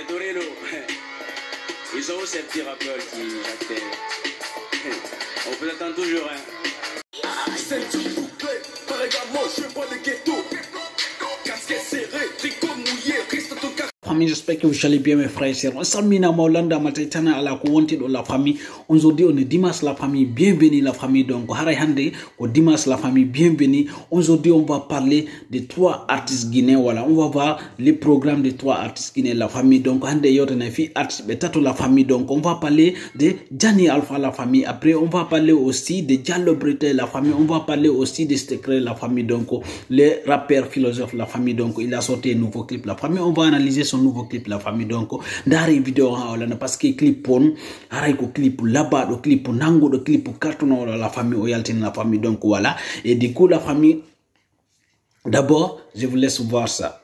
Torero, ils sont où ces petits rappeurs qui actent? On vous attend toujours, hein. C'est une poupée, par également, je suis pas de ghetto. Casquette serrée, tricot mouillé, reste ton cas. Famille, j'espère que vous allez bien mes frères et sœurs. On s'amina Maulanda Matetana à la couronne de la famille. Aujourd'hui on est dimanche la famille, bienvenue la famille. Donc haray hande au dimanche la famille, bienvenue. Aujourd'hui on va parler de 3 artistes guinéens. Voilà, on va voir les programmes de 3 artistes guinéens la famille. Donc hande yotena fi artiste betato la famille. Donc on va parler de Jani Alpha la famille. Après on va parler aussi de Diallo Bretel la famille. On va parler aussi de Secret la famille. Donc les rappeurs philosophes la famille. Donc il a sorti un nouveau clip la famille. On va analyser son nouveau clip la famille. Donc dans une vidéo parce que clip pon haray ko clip là-bas le clip nango le clip carton la famille oyaltine la famille. Donc voilà, et du coup la famille, d'abord je vous laisse voir ça.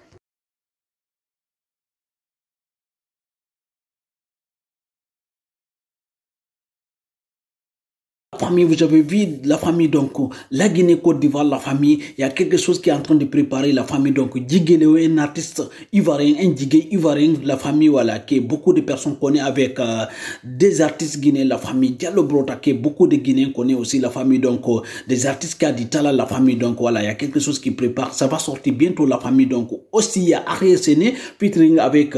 Famille, vous avez vu la famille, donc la Guinée, Côte d'Ivoire, la famille, il y a quelque chose qui est en train de préparer la famille. Donc Djigéléo, un artiste ivoirien, un Djigé ivoirien, la famille, voilà, que beaucoup de personnes connaissent avec des artistes guinéens, la famille. Diallo Brota, que beaucoup de Guinéens connaissent aussi la famille. Donc des artistes qui a dit Tala, la famille. Donc voilà, il y a quelque chose qui prépare, ça va sortir bientôt la famille. Donc aussi il y a Ariel Séné featuring avec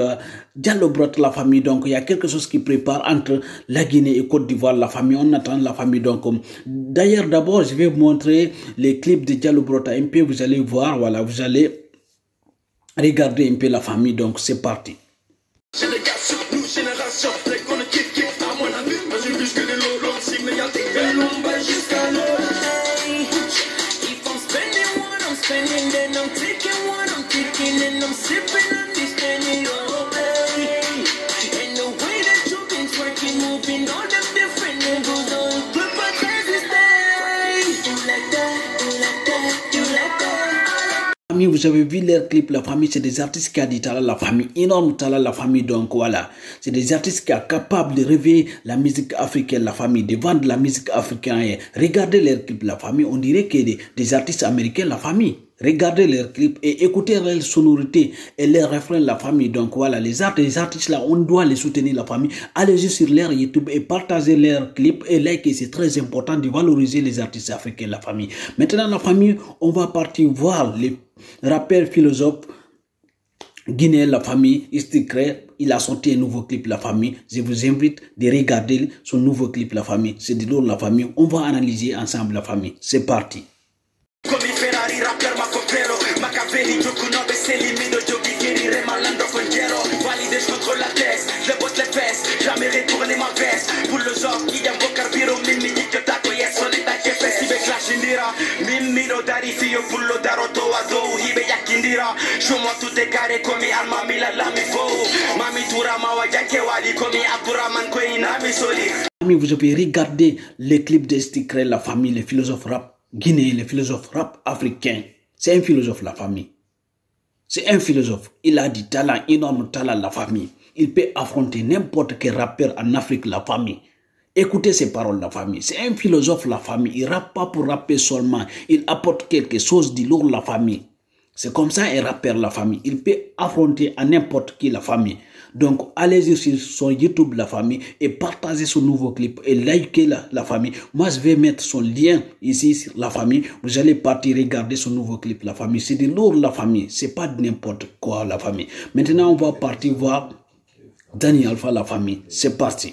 Diallo Brota, la famille. Donc il y a quelque chose qui prépare entre la Guinée et Côte d'Ivoire, la famille. On attend la famille. Donc d'ailleurs, d'abord, je vais vous montrer les clips de Diallo Brota un peu. Vous allez voir, voilà, vous allez regarder un peu la famille. Donc c'est parti. Vous avez vu leur clip, la famille, c'est des artistes qui a dit Tala, la famille, énorme Tala, la famille. Donc voilà, c'est des artistes qui sont capables de réveiller la musique africaine, la famille, de vendre la musique africaine. Regardez leur clip, la famille, on dirait que des artistes américains, la famille. Regardez leurs clips et écoutez leurs sonorités et leurs refrains, la famille. Donc voilà, les artistes là, on doit les soutenir, la famille. Allez-y sur leur YouTube et partagez leurs clips et likez. C'est très important de valoriser les artistes africains, la famille. Maintenant, la famille, on va partir voir les rappeurs philosophes guinéens, la famille. Secret, il a sorti un nouveau clip, la famille. Je vous invite de regarder son nouveau clip, la famille. C'est de l'eau, la famille. On va analyser ensemble, la famille. C'est parti. Machiavelli, gioco 9, se elimino giochi che remalando con Gero. Valide contro la testa, le botte le veste, jamais retourner ma veste. Pour le genre, qui y a un beau carburant, mimi di che taco, yes, on est à che festival clash indira. Mimi lo dari fio, fullo daroto a do, hibe yakindira. Show-moi tout est carré comme alma mila la mi fo. Mami tura mawa jake wali comme Abdurrahman ko inami soli. Vous avez regardé les clips de Secret, la famille, les philosophes rap guinéens, les philosophes rap africains. C'est un philosophe, la famille. C'est un philosophe. Il a du talent, énorme talent, la famille. Il peut affronter n'importe quel rappeur en Afrique, la famille. Écoutez ces paroles, la famille. C'est un philosophe, la famille. Il ne rappe pas pour rapper seulement. Il apporte quelque chose de lourd, la famille. C'est comme ça un rappeur, la famille. Il peut affronter à n'importe qui, la famille. Donc, allez-y sur son YouTube, la famille, et partagez son nouveau clip et likez la famille. Moi, je vais mettre son lien ici sur la famille. Vous allez partir regarder son nouveau clip, la famille. C'est de lourd, la famille. C'est pas de n'importe quoi, la famille. Maintenant, on va partir voir Jani Alpha, la famille. C'est parti.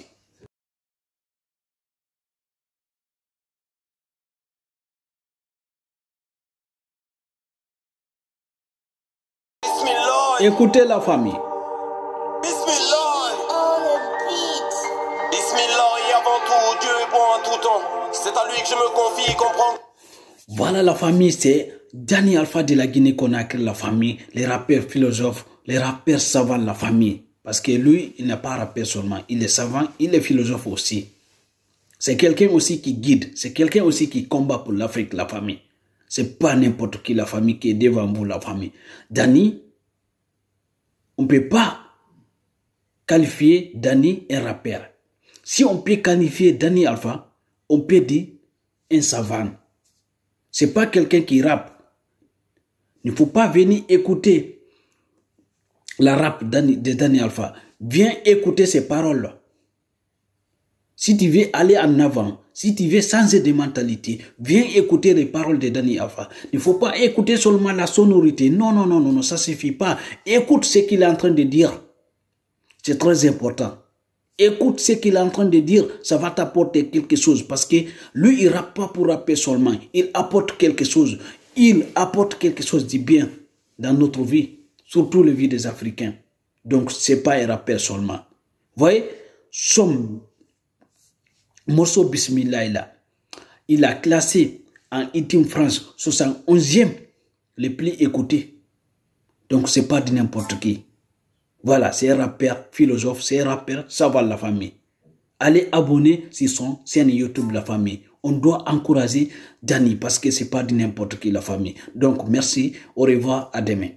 Écoutez la famille. C'est à lui que je me confie, comprends? Voilà la famille, c'est Jani Alpha de la Guinée-Conakry, la famille, les rappeurs philosophes, les rappeurs savants, la famille. Parce que lui, il n'est pas rappeur seulement, il est savant, il est philosophe aussi. C'est quelqu'un aussi qui guide, c'est quelqu'un aussi qui combat pour l'Afrique, la famille. C'est pas n'importe qui, la famille, qui est devant vous, la famille. Jani, on ne peut pas qualifier Jani un rappeur. Si on peut qualifier Jani Alpha, on peut dire un savant. C'est pas quelqu'un qui rappe. Il ne faut pas venir écouter la rap de Jani Alpha. Viens écouter ces paroles. Si tu veux aller en avant, si tu veux changer de mentalité, viens écouter les paroles de Danny Alpha. Il ne faut pas écouter seulement la sonorité. Non, non, non, non, non, ça ne suffit pas. Écoute ce qu'il est en train de dire. C'est très important. Écoute ce qu'il est en train de dire, ça va t'apporter quelque chose. Parce que lui, il ne rappe pas pour rapper seulement. Il apporte quelque chose. Il apporte quelque chose de bien dans notre vie, surtout la vie des Africains. Donc, ce n'est pas un rappeur seulement. Vous voyez, son morceau Bismillah, il a classé en Itim France 71e le plus écouté. Donc, ce n'est pas de n'importe qui. Voilà, c'est un rappeur philosophe, c'est un rappeur savoir la famille. Allez abonner sur son chaîne YouTube La Famille. On doit encourager Danny parce que ce n'est pas de n'importe qui la famille. Donc, merci, au revoir, à demain.